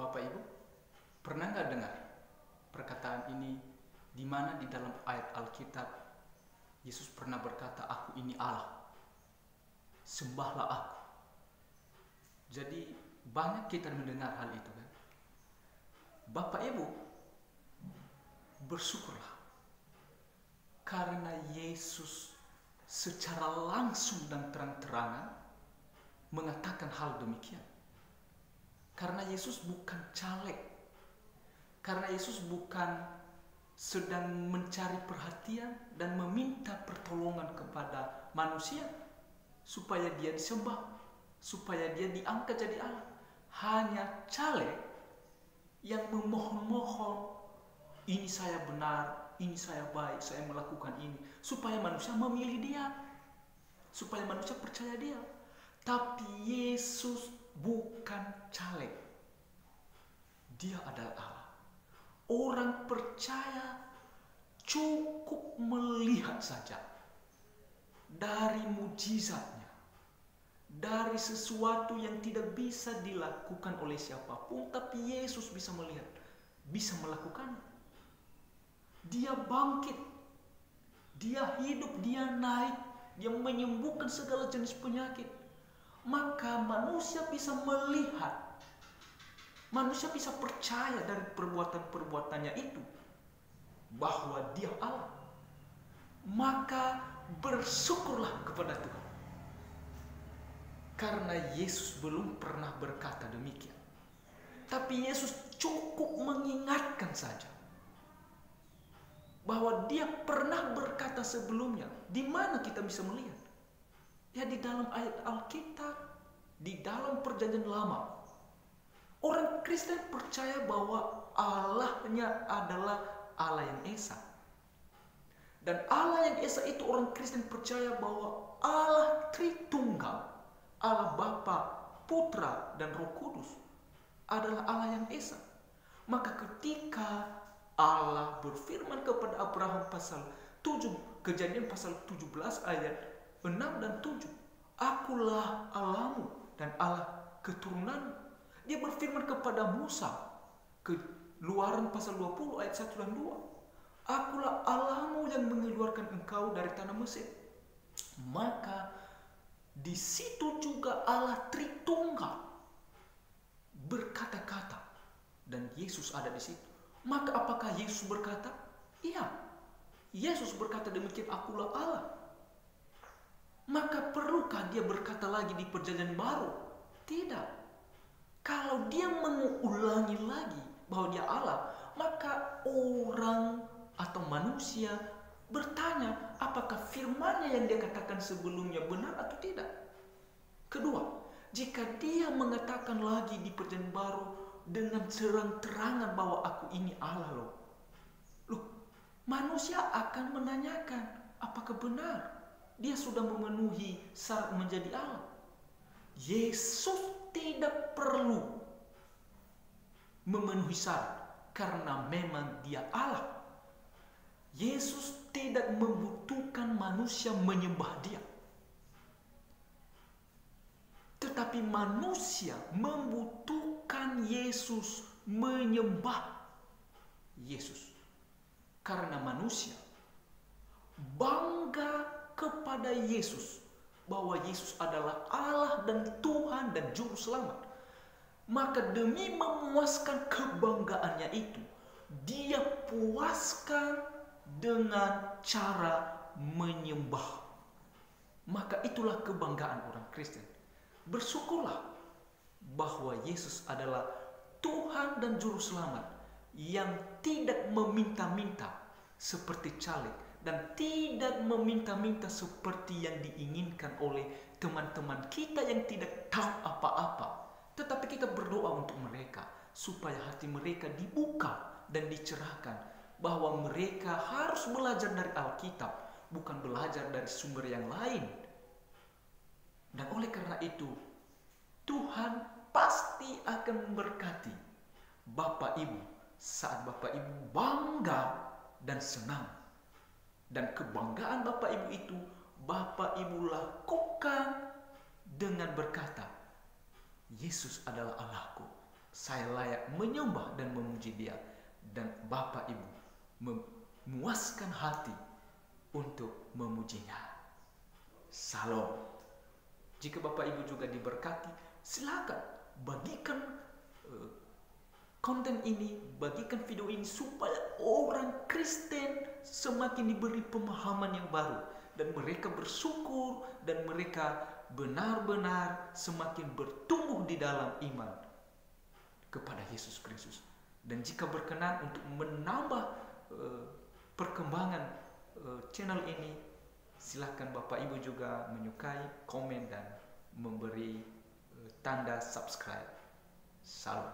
Bapak Ibu, pernah nggak dengar perkataan ini di mana di dalam ayat Alkitab Yesus pernah berkata, "Aku ini Allah, sembahlah aku." Jadi banyak kita mendengar hal itu kan. Bapak Ibu, bersyukurlah karena Yesus secara langsung dan terang-terangan mengatakan hal demikian. Karena Yesus bukan caleg, karena Yesus bukan sedang mencari perhatian dan meminta pertolongan kepada manusia supaya dia disembah, supaya dia diangkat jadi Allah. Hanya caleg yang memohon-mohon, ini saya benar, ini saya baik, saya melakukan ini, supaya manusia memilih dia, supaya manusia percaya dia. Tapi Yesus bukan caleg, dia adalah Allah. Orang percaya cukup melihat saja dari mujizatnya, dari sesuatu yang tidak bisa dilakukan oleh siapapun, tapi Yesus bisa melihat, bisa melakukan. Dia bangkit, dia hidup, dia naik, dia menyembuhkan segala jenis penyakit. Maka manusia bisa melihat, manusia bisa percaya dari perbuatan-perbuatannya itu bahwa dia Allah. Maka bersyukurlah kepada Tuhan, karena Yesus belum pernah berkata demikian. Tapi Yesus cukup mengingatkan saja bahwa dia pernah berkata sebelumnya. Di mana kita bisa melihat? Ya, di dalam ayat Alkitab, di dalam Perjanjian Lama. Orang Kristen percaya bahwa Allahnya adalah Allah yang Esa. Dan Allah yang Esa itu orang Kristen percaya bahwa Allah Tritunggal, Allah Bapa, Putra, dan Roh Kudus adalah Allah yang Esa. Maka ketika Allah berfirman kepada Abraham pasal 7, Kejadian pasal 17 ayat 6 dan 7, "Akulah Allahmu dan Allah keturunanmu." Dia berfirman kepada Musa, Keluaran pasal 20 ayat 1 dan 2, "Akulah Allahmu yang mengeluarkan engkau dari tanah Mesir." Maka di situ juga Allah Tritunggal berkata-kata, dan Yesus ada di situ. Maka apakah Yesus berkata? Iya, Yesus berkata demikian, "Akulah Allah." Maka perlukah dia berkata lagi di Perjanjian Baru? Tidak. Kalau dia mengulangi lagi bahwa dia Allah, maka orang atau manusia bertanya, apakah firman-Nya yang dia katakan sebelumnya benar atau tidak? Kedua, jika dia mengatakan lagi di Perjanjian Baru dengan terang-terangan bahwa aku ini Allah loh, manusia akan menanyakan, apakah benar dia sudah memenuhi syarat menjadi Allah? Yesus tidak perlu memenuhi syarat karena memang dia Allah. Yesus tidak membutuhkan manusia menyembah dia. Tetapi manusia membutuhkan Yesus menyembah Yesus. Karena manusia bangga kepada Yesus, bahwa Yesus adalah Allah dan Tuhan dan Juru Selamat. Maka demi memuaskan kebanggaannya itu, dia puaskan dengan cara menyembah. Maka itulah kebanggaan orang Kristen. Bersyukurlah bahwa Yesus adalah Tuhan dan Juru Selamat yang tidak meminta-minta seperti caleg, dan tidak meminta-minta seperti yang diinginkan oleh teman-teman kita yang tidak tahu apa-apa. Tetapi kita berdoa untuk mereka supaya hati mereka dibuka dan dicerahkan, bahwa mereka harus belajar dari Alkitab, bukan belajar dari sumber yang lain. Dan oleh karena itu, Tuhan pasti akan memberkati Bapak Ibu saat Bapak Ibu bangga dan senang. Dan kebanggaan Bapak Ibu itu Bapak Ibu lakukan dengan berkata, Yesus adalah Allahku, saya layak menyembah dan memuji Dia, dan Bapak Ibu memuaskan hati untuk memujinya. Salam. Jika Bapak Ibu juga diberkati, silakan bagikan konten ini, bagikan video ini supaya orang Kristen semakin diberi pemahaman yang baru, dan mereka bersyukur, dan mereka benar-benar semakin bertumbuh di dalam iman kepada Yesus Kristus. Dan jika berkenan untuk menambah perkembangan channel ini, silahkan Bapak Ibu juga menyukai, komen, dan memberi tanda subscribe. Salam.